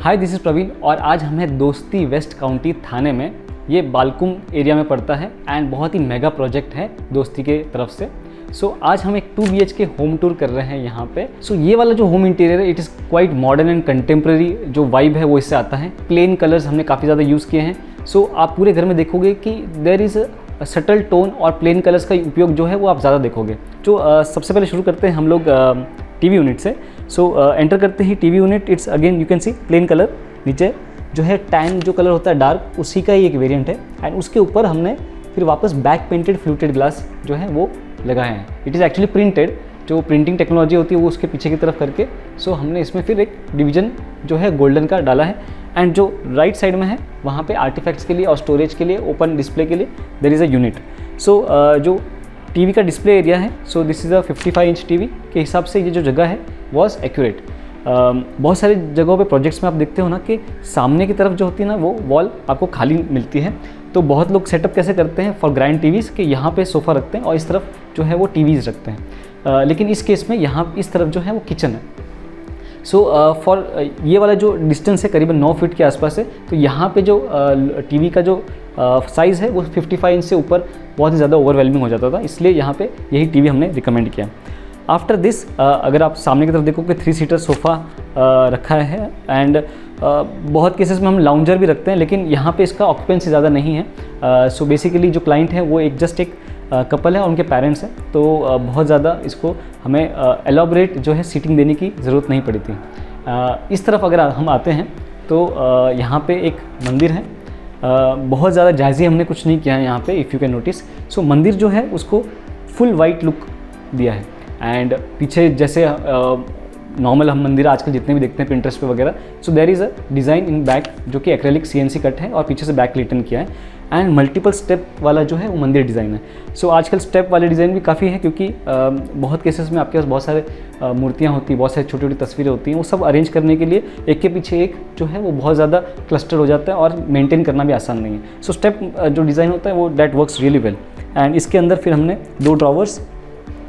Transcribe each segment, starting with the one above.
Hi, this is Praveen और आज हम हैं दोस्ती वेस्ट काउंटी थाने में। ये बालकुम एरिया में पड़ता है एंड बहुत ही मेगा प्रोजेक्ट है दोस्ती के तरफ से। आज हम एक 2 BHK होम टूर कर रहे हैं यहाँ पे। ये वाला जो होम इंटीरियर है it is quite modern and contemporary जो वाइब है वो इससे आता है। प्लेन कलर्स हमने काफ़ी ज़्यादा यूज़ किए हैं। आप पूरे घर में देखोगे कि देयर इज़ सटल टोन और प्लेन कलर्स का उपयोग जो है वो आप ज़्यादा देखोगे। सबसे पहले शुरू करते हैं हम लोग टीवी यूनिट से। एंटर करते ही TV unit, it's again you can see plain colour. नीचे जो है टैन जो कलर होता है डार्क, उसी का ही एक वेरिएंट है एंड उसके ऊपर हमने फिर वापस बैक पेंटेड फ्लूटेड ग्लास जो है वो लगाए हैं। इट इज़ एक्चुअली प्रिंटेड, जो प्रिंटिंग टेक्नोलॉजी होती है वो उसके पीछे की तरफ करके हमने इसमें फिर एक डिवीजन जो है गोल्डन का डाला है। एंड जो राइट साइड में है वहाँ पे आर्टिफैक्ट्स के लिए और स्टोरेज के लिए, ओपन डिस्प्ले के लिए देयर इज़ अ यूनिट। जो टीवी का डिस्प्ले एरिया है, this is a 55 inch TV के हिसाब से ये जो जगह है वॉज एक्यूरेट। बहुत सारी जगहों पे प्रोजेक्ट्स में आप देखते हो ना कि सामने की तरफ जो होती है ना वो वॉल आपको खाली मिलती है। तो बहुत लोग सेटअप कैसे करते हैं फॉर ग्रैंड टीवीज़ कि यहाँ पे सोफ़ा रखते हैं और इस तरफ जो है वो टीवीज़ रखते हैं। लेकिन इस केस में यहाँ इस तरफ जो है वो किचन है। ये वाला जो डिस्टेंस है करीबन 9 फीट के आसपास है। तो यहाँ पे जो टीवी का जो साइज़ है वो 55 इंच से ऊपर बहुत ही ज़्यादा ओवरवेलमिंग हो जाता था, इसलिए यहाँ पे यही टीवी हमने रिकमेंड किया। आफ्टर दिस अगर आप सामने की तरफ देखोगे 3 सीटर सोफ़ा रखा है एंड बहुत केसेस में हम लाउंजर भी रखते हैं, लेकिन यहाँ पे इसका ऑक्यूपेंसी ज़्यादा नहीं है। बेसिकली जो क्लाइंट है वो जस्ट एक कपल है और उनके पेरेंट्स हैं, तो बहुत ज़्यादा इसको हमें एलॉबरेट जो है सीटिंग देने की ज़रूरत नहीं पड़ी थी। इस तरफ अगर हम आते हैं तो यहाँ पे एक मंदिर है। बहुत ज़्यादा जायज़ी हमने कुछ नहीं किया है यहाँ पे, इफ़ यू कैन नोटिस। मंदिर जो है उसको फुल वाइट लुक दिया है एंड पीछे जैसे नॉर्मल हम मंदिर आजकल जितने भी देखते हैं पिंटरेस्ट पे वगैरह, there is a design in back जो कि एक्रेलिक CNC कट है और पीछे से बैक लिटन किया है एंड मल्टीपल स्टेप वाला जो है वो मंदिर डिज़ाइन है। आजकल स्टेप वाले डिज़ाइन भी काफ़ी है, क्योंकि बहुत केसेस में आपके पास बहुत सारे मूर्तियाँ होती हैं, बहुत सारी छोटी छोटी तस्वीरें होती हैं, वो सब अरेंज करने के लिए एक के पीछे एक जो है वो बहुत ज़्यादा क्लस्टर हो जाता है और मेंटेन करना भी आसान नहीं है। स्टेप जो डिज़ाइन होता है वो that works really well. And इसके अंदर फिर हमने 2 ड्रॉवर्स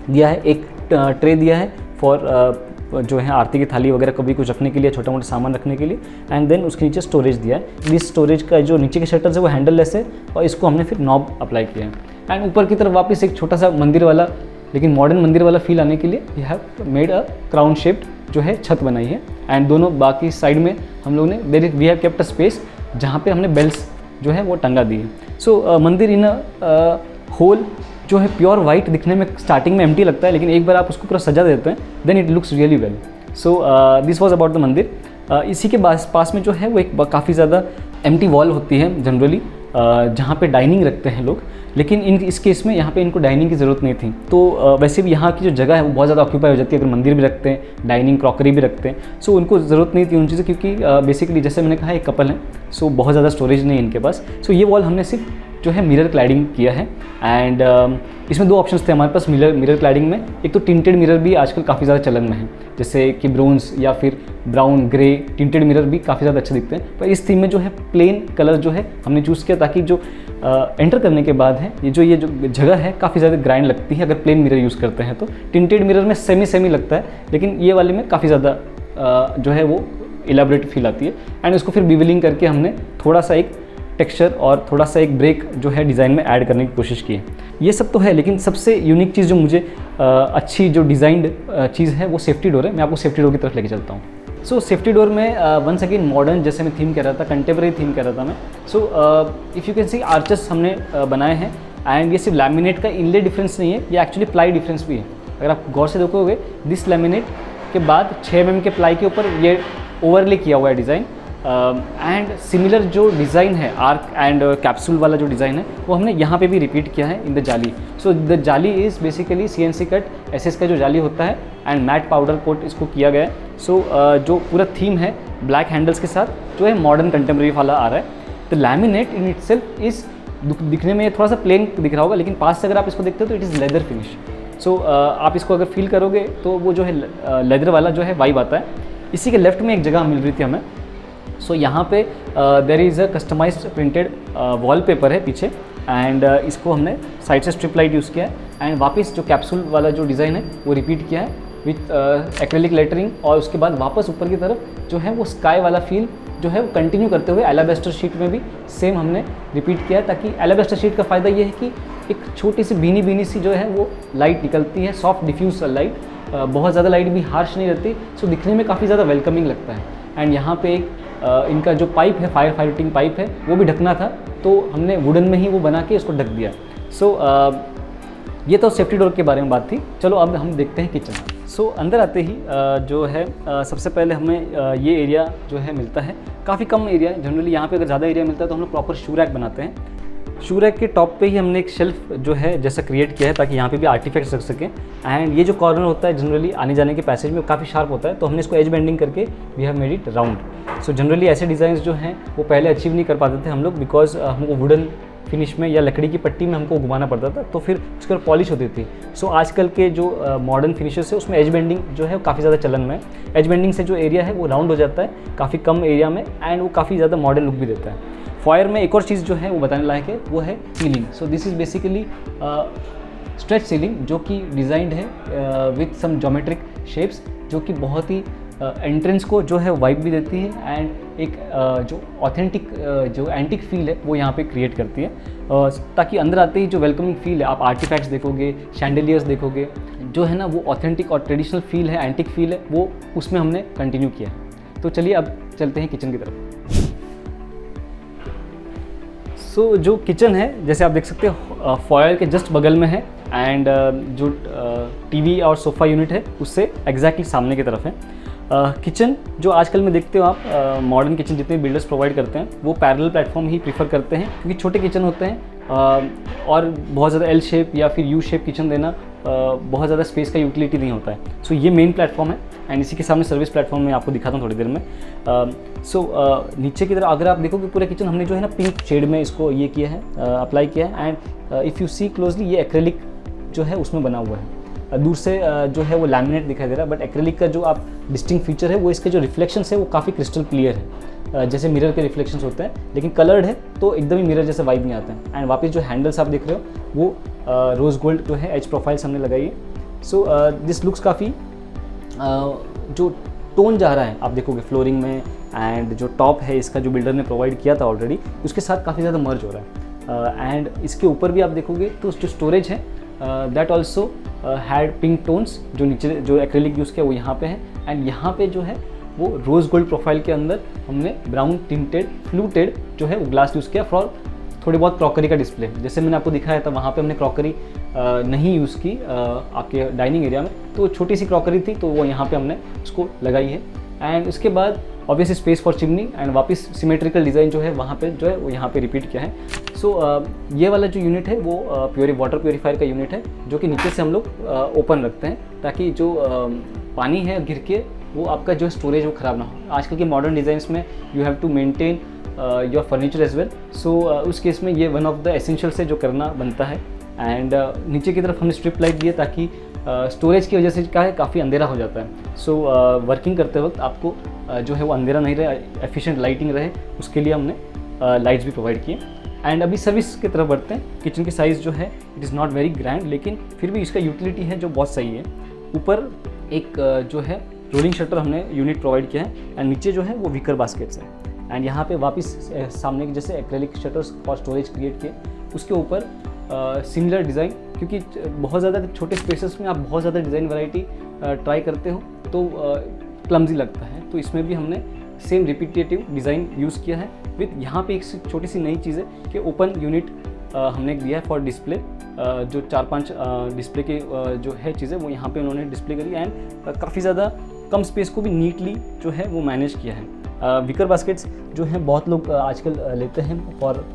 दिया है, एक ट्रे दिया है फॉर जो है आरती की थाली वगैरह कभी कुछ रखने के लिए, छोटा मोटा सामान रखने के लिए। एंड देन उसके नीचे स्टोरेज दिया है। इस स्टोरेज का जो नीचे के शटर्स है वो हैंडललेस है और इसको हमने फिर नॉब अप्लाई किया है। एंड ऊपर की तरफ वापस एक छोटा सा मंदिर वाला, लेकिन मॉडर्न मंदिर वाला फील आने के लिए we have made a crown shaped जो है छत बनाई है। एंड दोनों बाकी साइड में हम लोग ने we have kept a space जहाँ पे हमने बेल्स जो है वो टंगा दी है। मंदिर इन होल जो है प्योर वाइट दिखने में स्टार्टिंग में एम्प्टी लगता है, लेकिन एक बार आप उसको पूरा सजा देते हैं then it looks really well. This was about the mandir. इसी के पास में जो है वो एक काफ़ी ज़्यादा एम्प्टी वॉल होती है जनरली, जहाँ पे डाइनिंग रखते हैं लोग, लेकिन इस केस में यहाँ पे इनको डाइनिंग की ज़रूरत नहीं थी। वैसे भी यहाँ की जो जगह है वो बहुत ज़्यादा ऑक्यूपाई हो जाती है अगर मंदिर भी रखते हैं, डाइनिंग क्रॉकरी भी रखते हैं। उनको ज़रूरत नहीं थी उन चीज़ें, क्योंकि बेसिकली जैसे मैंने कहा एक कपल है, बहुत ज़्यादा स्टोरेज नहीं है इनके पास। ये वॉल हमने सिर्फ जो है मिरर क्लैडिंग किया है। एंड इसमें 2 ऑप्शंस थे हमारे पास मिरर क्लैडिंग में। एक तो टिंटेड मिरर भी आजकल काफ़ी ज़्यादा चलन में है, जैसे कि ब्रोंज या फिर ब्राउन ग्रे टिंटेड मिरर भी काफ़ी ज़्यादा अच्छे दिखते हैं। पर इस थीम में जो है प्लेन कलर जो है हमने चूज़ किया, ताकि जो एंटर करने के बाद है ये जो जगह है काफ़ी ज़्यादा ग्राइंड लगती है अगर प्लेन मिरर यूज़ करते हैं। तो टिंटेड मिरर में सेमी लगता है, लेकिन ये वाले में काफ़ी ज़्यादा जो है वो इलाबरेट फील आती है। एंड उसको फिर बिवलिंग करके हमने थोड़ा सा एक टेक्सचर और थोड़ा सा एक ब्रेक जो है डिज़ाइन में ऐड करने की कोशिश की है। ये सब तो है, लेकिन सबसे यूनिक चीज़ जो मुझे अच्छी जो डिज़ाइंड चीज़ है वो सेफ्टी डोर है। मैं आपको सेफ्टी डोर की तरफ लेके चलता हूँ। सेफ्टी डोर में वंस अगेन मॉडर्न, जैसे मैं थीम कह रहा था, कंटेम्प्रेरी थीम कह रहा था मैं। If you can C arches हमने बनाए हैं एंड ये सिर्फ लैमिनेट का इनले डिफरेंस नहीं है, ये एक्चुअली प्लाई डिफरेंस भी है। अगर आप गौर से देखोगे दिस लैमिनेट के बाद 6 mm के प्लाई के ऊपर ये ओवरले किया हुआ है डिज़ाइन। एंड सिमिलर जो डिज़ाइन है आर्क एंड कैप्सूल वाला जो डिज़ाइन है वो हमने यहाँ पे भी रिपीट किया है इन द जाली। द जाली is basically CNC cut SS का जो जाली होता है एंड मैट पाउडर कोट इसको किया गया है। जो पूरा थीम है ब्लैक हैंडल्स के साथ जो है मॉडर्न कंटेम्प्रेरी वाला आ रहा है। The laminate in itself is दिखने में थोड़ा सा प्लेन दिख रहा होगा, लेकिन पास से अगर आप इसको देखते हो तो इट इज़ लेदर फिनिश। आप इसको अगर फील करोगे तो वो जो है लेदर वाला जो है वाइब आता है। इसी के लेफ्ट में एक जगह मिल रही थी हमें। यहाँ पे there is a customised printed wallpaper है पीछे एंड इसको हमने साइड से स्ट्रिप लाइट यूज़ किया है एंड वापस जो कैप्सूल वाला जो डिज़ाइन है वो रिपीट किया है विथ एक्रेलिक लेटरिंग और उसके बाद वापस ऊपर की तरफ जो है वो स्काई वाला फील जो है वो कंटिन्यू करते हुए एलाबेस्टर शीट में भी सेम हमने रिपीट किया है, ताकि एलाबेस्टर शीट का फ़ायदा ये है कि एक छोटी सी बीनी सी जो है वो लाइट निकलती है, सॉफ्ट डिफ्यूज लाइट, बहुत ज़्यादा लाइट भी हार्श नहीं रहती, सो दिखने में काफ़ी ज़्यादा वेलकमिंग लगता है। एंड यहाँ पे एक इनका जो पाइप है, फायर फाइटिंग पाइप है, वो भी ढकना था, तो हमने वुडन में ही वो बना के इसको ढक दिया। सो ये तो सेफ्टी डोर के बारे में बात थी। चलो अब हम देखते हैं किचन। सो अंदर आते ही जो है सबसे पहले हमें ये एरिया जो है मिलता है, काफ़ी कम एरिया है। जनरली यहाँ पे अगर ज़्यादा एरिया मिलता है तो हम लोग प्रॉपर शू रैक बनाते हैं। शू रैक के टॉप पे ही हमने एक शेल्फ जो है जैसा क्रिएट किया है, ताकि यहाँ पे भी आर्टिफैक्ट्स रख सकें। एंड ये जो कॉर्नर होता है जनरली आने जाने के पैसेज में काफ़ी शार्प होता है, तो हमने इसको एज बेंडिंग करके we have made it round. So generally ऐसे डिज़ाइंस जो हैं वो पहले अचीव नहीं कर पाते थे हम लोग, बिकॉज हमको वुडन फिनिश में या लकड़ी की पट्टी में हमको घुमाना पड़ता था, तो फिर उसके ऊपर पॉलिश होती थी। सो आजकल के जो मॉडर्न फिनिशेस है उसमें एज बेंडिंग जो है काफ़ी ज़्यादा चलन में है। एज बेंडिंग से जो एरिया है वो राउंड हो जाता है काफ़ी कम एरिया में, एंड वो काफ़ी ज़्यादा मॉडर्न लुक भी देता है। फॉयर में एक और चीज़ जो है वो बताने लायक है, वो है ceiling. So this is basically stretch ceiling, जो कि डिज़ाइंड है विथ सम ज्योमेट्रिक शेप्स, जो कि बहुत ही एंट्रेंस को जो है वाइब भी देती है, एंड एक जो ऑथेंटिक जो एंटिक फील है वो यहाँ पे क्रिएट करती है, ताकि अंदर आते ही जो वेलकमिंग फील है, आप आर्टिफैक्ट्स देखोगे, शैंडलियर्स देखोगे, जो है ना वो ऑथेंटिक और ट्रेडिशनल फील है, एंटिक फील है, वो उसमें हमने कंटिन्यू किया है। तो चलिए अब चलते हैं किचन की तरफ। सो जो किचन है, जैसे आप देख सकते हो फॉयर के जस्ट बगल में है, एंड जो टीवी और सोफ़ा यूनिट है उससे एग्जैक्टली सामने की तरफ है। किचन जो आजकल में देखते हो आप, मॉडर्न किचन जितने बिल्डर्स प्रोवाइड करते हैं वो पैरेलल प्लेटफॉर्म ही प्रीफर करते हैं, क्योंकि छोटे किचन होते हैं और बहुत ज़्यादा एल शेप या फिर यू शेप किचन देना बहुत ज़्यादा स्पेस का यूटिलिटी नहीं होता है। सो ये मेन प्लेटफॉर्म है, एंड इसी के सामने सर्विस प्लेटफॉर्म में आपको दिखाता हूँ थोड़ी देर में। नीचे की तरफ अगर आप देखोगे पूरा किचन हमने जो है ना पिंक शेड में इसको ये किया है, अप्लाई किया है, and if you see closely ये एक्रेलिक जो है उसमें बना हुआ है। दूर से जो है वो लैमिनेट दिखाई दे रहा है, बट एक्रेलिक का जो आप डिस्टिंक्ट फीचर है वो इसके जो रिफ्लेक्शंस है वो काफ़ी क्रिस्टल क्लियर है, जैसे मिरर के रिफ्लेक्शंस होते हैं, लेकिन कलर्ड है तो एकदम ही मिरर जैसा वाइब नहीं आता है। एंड वापस जो हैंडल्स आप देख रहे हो वो रोज़ गोल्ड जो है एज प्रोफाइल्स हमने लगाई है। सो दिस लुक्स काफ़ी जो टोन जा रहा है आप देखोगे फ्लोरिंग में, एंड जो टॉप है इसका जो बिल्डर ने प्रोवाइड किया था ऑलरेडी उसके साथ काफ़ी ज़्यादा मर्ज हो रहा है। एंड इसके ऊपर भी आप देखोगे तो जो स्टोरेज है that also had pink tones, जो नीचे जो एक्रेलिक यूज़ किया वो यहाँ पे है, एंड यहाँ पे जो है वो रोज़ गोल्ड प्रोफाइल के अंदर हमने ब्राउन टिंटेड फ्लूटेड जो है वो ग्लास यूज़ किया फॉर थोड़ी बहुत क्रॉकरी का डिस्प्ले। जैसे मैंने आपको दिखाया था वहाँ पे हमने क्रॉकरी नहीं यूज़ की आपके डाइनिंग एरिया में, तो छोटी सी क्रॉकरी थी तो वो यहाँ पे हमने उसको लगाई है। एंड इसके बाद obviously space for chimney, and वापस सिमेट्रिकल डिज़ाइन जो है वहाँ पे जो है वो यहाँ पे रिपीट किया है। सो ये वाला जो यूनिट है वो वाटर प्योरीफायर का यूनिट है, जो कि नीचे से हम लोग ओपन रखते हैं, ताकि जो पानी है गिर के वो आपका जो स्टोरेज वो ख़राब ना हो। आजकल के मॉडर्न डिज़ाइंस में you have to maintain your furniture as well, so उस केस में ये वन ऑफ द एसेंशियल से जो करना बनता है। एंड नीचे की तरफ हमने स्ट्रिप लाइट दिए, ताकि स्टोरेज की वजह से क्या है काफ़ी अंधेरा हो जाता है। सो वर्किंग करते वक्त आपको जो है वो अंधेरा नहीं रहे, एफिशिएंट लाइटिंग रहे, उसके लिए हमने लाइट्स भी प्रोवाइड किए। एंड अभी सर्विस की तरफ बढ़ते हैं। किचन की साइज़ जो है it is not very grand, लेकिन फिर भी इसका यूटिलिटी है जो बहुत सही है। ऊपर एक जो है रोलिंग शटर हमने यूनिट प्रोवाइड किया है, एंड नीचे जो है वो वीकर बास्केट्स है। एंड यहाँ पे वापस सामने के जैसे acrylic shutters for storage create किए, उसके ऊपर सिमिलर डिज़ाइन, क्योंकि बहुत ज़्यादा छोटे स्पेसेस में आप बहुत ज़्यादा डिज़ाइन वैरायटी ट्राई करते हो तो क्लमजी लगता है, तो इसमें भी हमने सेम रिपीटेटिव डिज़ाइन यूज़ किया है। विथ यहाँ पे एक छोटी सी नई चीज़ है कि ओपन यूनिट हमने दिया है फॉर डिस्प्ले, जो 4-5 डिस्प्ले के जो है चीज़ें वो यहाँ पे उन्होंने डिस्प्ले करी, एंड काफ़ी ज़्यादा कम स्पेस को भी नीटली जो है वो मैनेज किया है। विकर बास्केट्स जो हैं बहुत लोग आजकल लेते हैं फॉर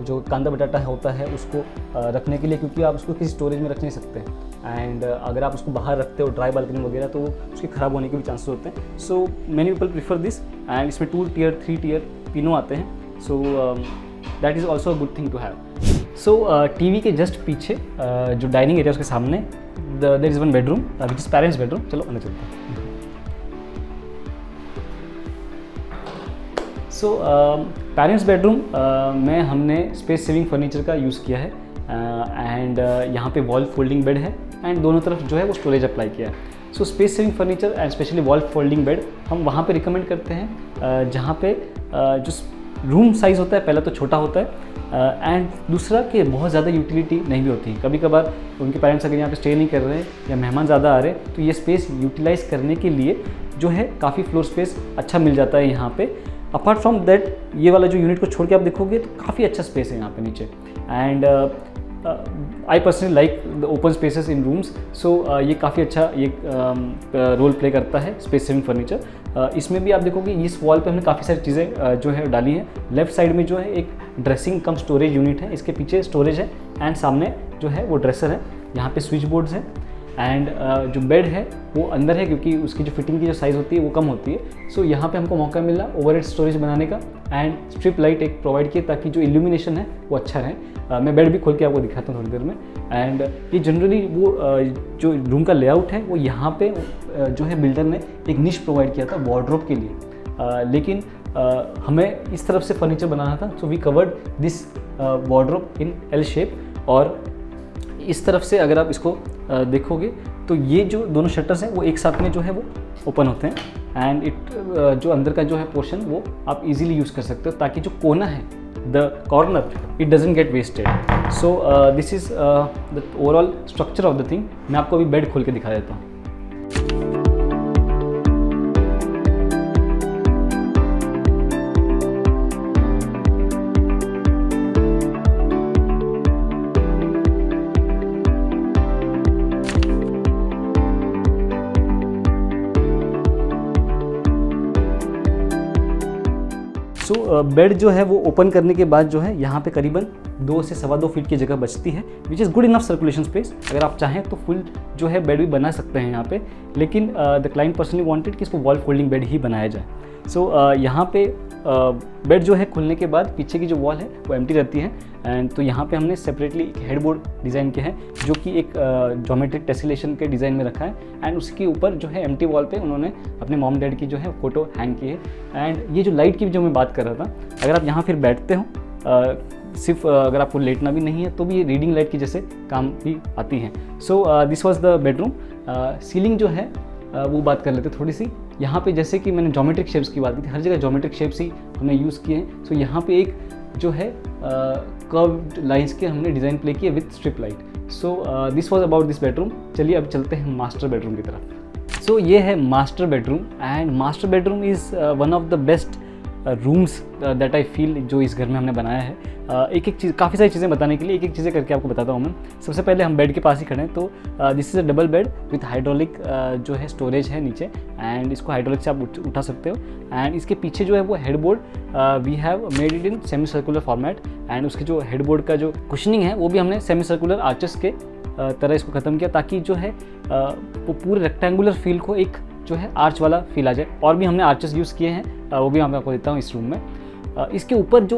जो कांदा बटाटा होता है उसको रखने के लिए, क्योंकि आप उसको किसी स्टोरेज में रख नहीं सकते, एंड अगर आप उसको बाहर रखते हो ड्राई बालकनी वगैरह तो उसके ख़राब होने के भी चांसेस होते हैं। So many people prefer this, and इसमें 2 टियर 3 टियर तीनों आते हैं। So that is also a good thing to have. So TV के जस्ट पीछे जो डाइनिंग एरिया उसके सामने there is one bedroom which is parents bedroom. चलो अंदर चलते हैं। सो पेरेंट्स बेडरूम में हमने स्पेस सेविंग फर्नीचर का यूज़ किया है, एंड यहाँ पे वॉल फोल्डिंग बेड है, एंड दोनों तरफ जो है वो स्टोरेज अप्लाई किया है। So space saving furniture and specially wall folding bed हम वहाँ पे रिकमेंड करते हैं जहाँ पे जो रूम साइज़ होता है पहला तो छोटा होता है एंड दूसरा कि बहुत ज़्यादा यूटिलिटी नहीं भी होती। कभी कभार उनके पेरेंट्स अगर यहाँ पे स्टे नहीं कर रहे हैं या मेहमान ज़्यादा आ रहे हैं तो ये स्पेस यूटिलाइज़ करने के लिए जो है काफ़ी फ्लोर स्पेस अच्छा मिल जाता है यहाँ पे। अपार्ट फ्रॉम दैट ये वाला जो यूनिट को छोड़ के आप देखोगे तो काफ़ी अच्छा स्पेस है यहाँ पे नीचे and I personally like the open spaces in rooms. So ये काफ़ी अच्छा ये रोल प्ले करता है स्पेस सेविंग फर्नीचर। इसमें भी आप देखोगे इस वॉल पे हमने काफ़ी सारी चीज़ें जो है डाली हैं। लेफ्ट साइड में जो है एक ड्रेसिंग कम स्टोरेज यूनिट है, इसके पीछे स्टोरेज है एंड सामने जो है वो ड्रेसर है। यहाँ पे स्विच बोर्ड्स हैं एंड जो बेड है वो अंदर है क्योंकि उसकी जो फिटिंग की जो साइज़ होती है वो कम होती है। सो यहाँ पे हमको मौका मिला ओवरहेड स्टोरेज बनाने का एंड स्ट्रिप लाइट एक प्रोवाइड किए ताकि जो इल्यूमिनेशन है वो अच्छा रहे। मैं बेड भी खोल के आपको दिखाता हूँ थोड़ी देर में। एंड ये जनरली वो जो रूम का लेआउट है वो यहाँ पे जो है बिल्डर ने एक निश प्रोवाइड किया था वार्डरोब के लिए, लेकिन हमें इस तरफ से फर्नीचर बनाना था। So we covered this wardrobe in L shape और इस तरफ से अगर आप इसको देखोगे तो ये जो दोनों शटर्स हैं वो एक साथ में जो है वो ओपन होते हैं एंड जो अंदर का जो है पोर्शन वो आप इजीली यूज़ कर सकते हो ताकि जो कोना है the corner it doesn't get wasted. So this is the overall structure of the thing. मैं आपको अभी बेड खोल के दिखा देता हूँ। सो बेड जो है वो ओपन करने के बाद जो है यहाँ पे करीबन 2 से 2.25 फीट की जगह बचती है which is good enough circulation space. अगर आप चाहें तो फुल जो है बेड भी बना सकते हैं यहाँ पे, लेकिन द क्लाइंट पर्सनली वांटेड कि इसको वॉल फोल्डिंग बेड ही बनाया जाए। सो यहाँ पे बेड जो है खुलने के बाद पीछे की जो वॉल है वो एम्प्टी रहती है एंड तो यहाँ पे हमने सेपरेटली एक हेडबोर्ड डिज़ाइन किया है जो कि एक ज्योमेट्रिक टेसिलेशन के डिज़ाइन में रखा है एंड उसके ऊपर जो है एम्प्टी वॉल पे उन्होंने अपने मॉम डैड की जो है फ़ोटो हैंग की है। एंड ये जो लाइट की जो मैं बात कर रहा था, अगर आप यहाँ फिर बैठते हो सिर्फ अगर आपको लेटना भी नहीं है तो भी ये रीडिंग लाइट की जैसे काम भी आती है। So this was the bedroom. Ceiling जो है वो बात कर लेते थोड़ी सी। यहाँ पे जैसे कि मैंने ज्योमेट्रिक शेप्स की बात की थी, हर जगह ज्योमेट्रिक शेप्स ही हमने यूज़ किए हैं। सो यहाँ पे एक जो है कर्व्ड लाइंस के हमने डिज़ाइन प्ले किए with strip light. So this was about this bedroom. चलिए अब चलते हैं मास्टर बेडरूम की तरफ। सो ये है master bedroom and master bedroom is one of the best rooms that I feel जो इस घर में हमने बनाया है। एक एक चीज़, काफ़ी सारी चीज़ें बताने के लिए एक एक चीज़ें करके आपको बताता हूँ मैं। सबसे पहले हम बेड के पास ही खड़े हैं तो this is a double bed with hydraulic जो है स्टोरेज है नीचे एंड इसको हाइड्रोलिक से आप उठा सकते हो। एंड इसके पीछे जो है वो headboard we have made it in semi circular format and उसके जो हेडबोर्ड का जो कुशनिंग है वो भी हमने सेमी सर्कुलर आर्चेस के तरह इसको ख़त्म किया ताकि जो है वो पूरे रेक्टेंगुलर फील को एक जो है आर्च वाला फील आ जाए। और भी हमने आर्चेस यूज़ किए हैं, वो भी मैं आपको देता हूँ इस रूम में। इसके ऊपर जो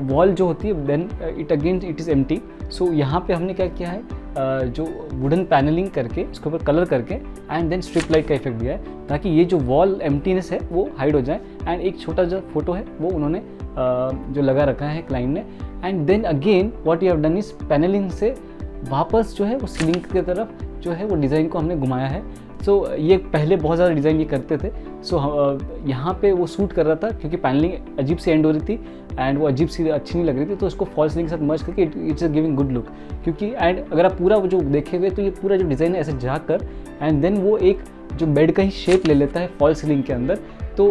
वॉल जो होती है then it again it is empty. So यहाँ पे हमने क्या किया है जो वुडन पैनलिंग करके इसके ऊपर कलर करके एंड देन स्ट्रिप लाइट का इफेक्ट दिया है ताकि ये जो वॉल एम्प्टीनेस है वो हाइड हो जाए। एंड एक छोटा जो फोटो है वो उन्होंने जो लगा रखा है क्लाइंट ने। And then again what you have done is panelling से वापस जो है वो सीलिंग की तरफ जो है वो डिज़ाइन को हमने घुमाया है। सो ये पहले बहुत ज़्यादा डिज़ाइन ये करते थे। सो यहाँ पे वो सूट कर रहा था क्योंकि पैनलिंग अजीब सी एंड हो रही थी एंड वो अजीब सी अच्छी नहीं लग रही थी, तो इसको फॉल सीलिंग के साथ मर्ज करके इट्स गिविंग गुड लुक। क्योंकि एंड अगर आप पूरा वो जो देखेंगे तो ये पूरा जो डिज़ाइन है ऐसे जाकर एंड देन वो एक जो बेड का ही शेप ले लेता है फॉल सीलिंग के अंदर। तो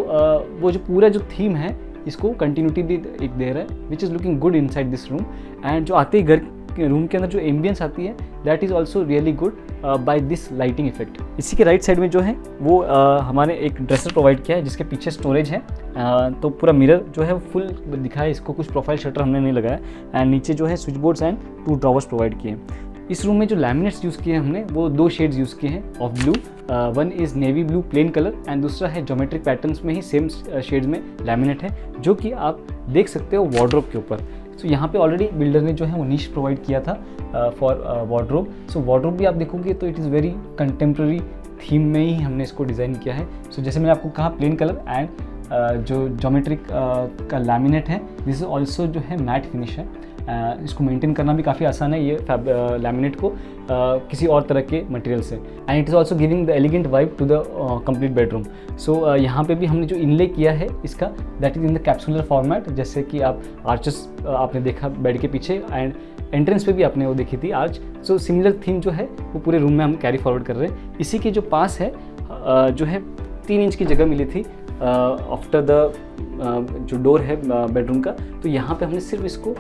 वो जो पूरा जो थीम है इसको कंटिन्यूटी भी एक दे रहा है which is looking good inside this room. And जो आते ही घर रूम के अंदर जो एम्बियंस आती है that is also really good by this lighting effect. इसी के राइट साइड में जो है वो हमारे एक ड्रेसर प्रोवाइड किया है जिसके पीछे स्टोरेज है। तो पूरा मिरर जो है फुल दिखा है, इसको कुछ प्रोफाइल शटर हमने नहीं लगाया। एंड नीचे जो है switch boards and 2 drawers provide किए हैं। इस रूम में जो लैमिनेट्स यूज़ किए हैं हमने वो 2 शेड्स यूज़ किए हैं of blue. One is navy blue plain colour and दूसरा है ज्योमेट्रिक पैटर्न्स में ही सेम शेड्स में लैमिनेट है जो कि आप देख सकते हो वार्डरोब के ऊपर। सो यहाँ पे ऑलरेडी बिल्डर ने जो है वो निश प्रोवाइड किया था फॉर वार्डरोब। सो वार्डरोब भी आप देखोगे तो it is very contemporary theme में ही हमने इसको डिज़ाइन किया है। सो जैसे मैंने आपको कहा प्लेन कलर एंड जो ज्योमेट्रिक का लैमिनेट है दिस इज ऑल्सो जो है मैट फिनिश है। इसको मेंटेन करना भी काफ़ी आसान है ये लैमिनेट को किसी और तरह के मटेरियल से। And it is also giving the elegant vibe to the complete bedroom. So यहाँ पे भी हमने जो इनले किया है इसका, that is in the capsular format, जैसे कि आप आर्चेस आपने देखा बेड के पीछे, एंड एंट्रेंस पे भी आपने वो देखी थी आर्च। सो सिमिलर थीम जो है वो पूरे रूम में हम कैरी फॉरवर्ड कर रहे हैं। इसी के जो पास है जो है 3 इंच की जगह मिली थी आफ्टर द जो डोर है बेडरूम का, तो यहाँ पे हमने सिर्फ इसको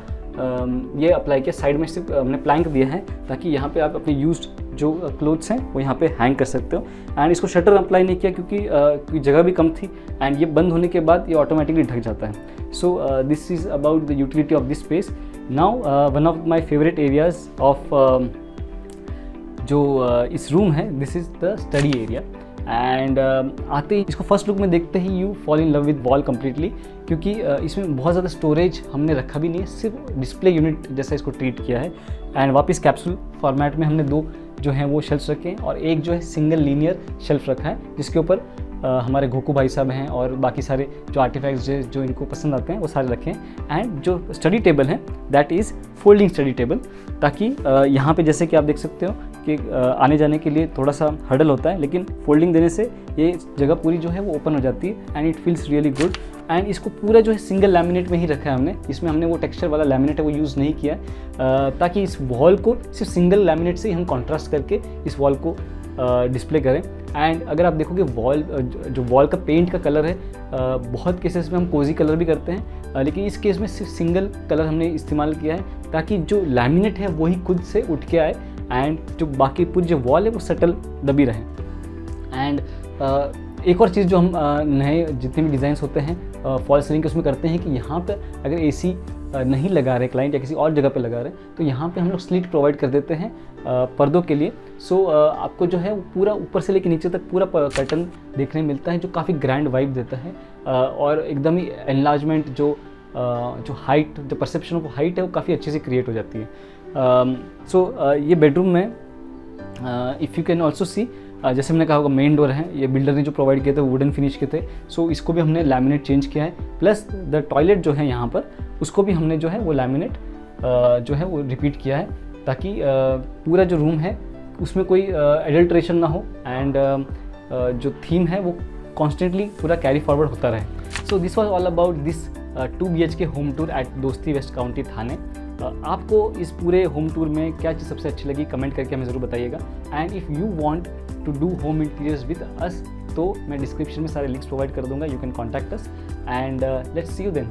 ये अप्लाई किया, साइड में सिर्फ हमने प्लैंक दिया है ताकि यहाँ पे आप अपने यूज्ड जो क्लोथ्स हैं वो यहाँ पे हैंग कर सकते हो। एंड इसको शटर अप्लाई नहीं किया क्योंकि जगह भी कम थी, एंड ये बंद होने के बाद ये ऑटोमेटिकली ढक जाता है। So this is about the utility of this space. Now one of my favourite areas of जो इस रूम है, this is the study area. And आते ही इसको फर्स्ट लुक में देखते ही you fall in love with wall completely, क्योंकि इसमें बहुत ज़्यादा स्टोरेज हमने रखा भी नहीं है, सिर्फ डिस्प्ले यूनिट जैसा इसको ट्रीट किया है। एंड वापस कैप्सूल फॉर्मेट में हमने 2 जो हैं वो शेल्फ्स रखे हैं और एक जो है सिंगल लीनियर शेल्फ रखा है जिसके ऊपर हमारे गोकू भाई साहब हैं और बाकी सारे जो आर्टिफैक्ट्स जो इनको पसंद आते हैं वो सारे रखे हैं। एंड जो स्टडी टेबल है that is folding study table, ताकि यहाँ पे जैसे कि आप देख सकते हो कि आने जाने के लिए थोड़ा सा हर्डल होता है, लेकिन फोल्डिंग देने से ये जगह पूरी जो है वो ओपन हो जाती है and it feels really good. And इसको पूरा जो है सिंगल लैमिनेट में ही रखा है हमने, इसमें हमने वो टेक्सचर वाला लैमिनेट है वो यूज़ नहीं किया ताकि इस वॉल को सिर्फ सिंगल लैमिनेट से ही हम कॉन्ट्रास्ट करके इस वॉल को डिस्प्ले करें। एंड अगर आप देखोगे वॉल का पेंट का कलर है, बहुत केसेस में हम कोजी कलर भी करते हैं, लेकिन इस केस में सिर्फ सिंगल कलर हमने इस्तेमाल किया है ताकि जो लैमिनेट है वही खुद से उठ के आए एंड जो बाकी पूरी जो वॉल है वो सटल दबी रहे। एंड एक और चीज़ जो हम नए जितने भी डिज़ाइंस होते हैं फॉल सीलिंग के उसमें करते हैं कि यहाँ पर अगर एसी नहीं लगा रहे क्लाइंट या किसी और जगह पे लगा रहे तो यहाँ पे हम लोग स्लिट प्रोवाइड कर देते हैं पर्दों के लिए। सो आपको जो है पूरा ऊपर से लेकर नीचे तक पूरा कर्टन देखने मिलता है जो काफ़ी ग्रैंड वाइब देता है और एकदम ही एनलार्जमेंट जो हाइट, जो परसेप्शन ऑफ हाइट है वो काफ़ी अच्छे से क्रिएट हो जाती है। सो ये बेडरूम में if you can also see, जैसे मैंने कहा होगा मेन डोर है, ये बिल्डर ने जो प्रोवाइड किए थे वुडन फिनिश के थे, सो इसको भी हमने लैमिनेट चेंज किया है। प्लस द टॉयलेट जो है यहाँ पर उसको भी हमने जो है वो लैमिनेट जो है वो रिपीट किया है ताकि पूरा जो रूम है उसमें कोई एडल्ट्रेशन ना हो एंड जो थीम है वो कॉन्स्टेंटली पूरा कैरी फॉरवर्ड होता रहे। So this was all about this 2 BHK home tour at Dosti West County Thane. आपको इस पूरे होम टूर में क्या चीज़ सबसे अच्छी लगी कमेंट करके हमें ज़रूर बताइएगा। And if you want to do home interiors with us तो मैं डिस्क्रिप्शन में सारे लिंक्स प्रोवाइड कर दूंगा, you can contact us and let's see you then.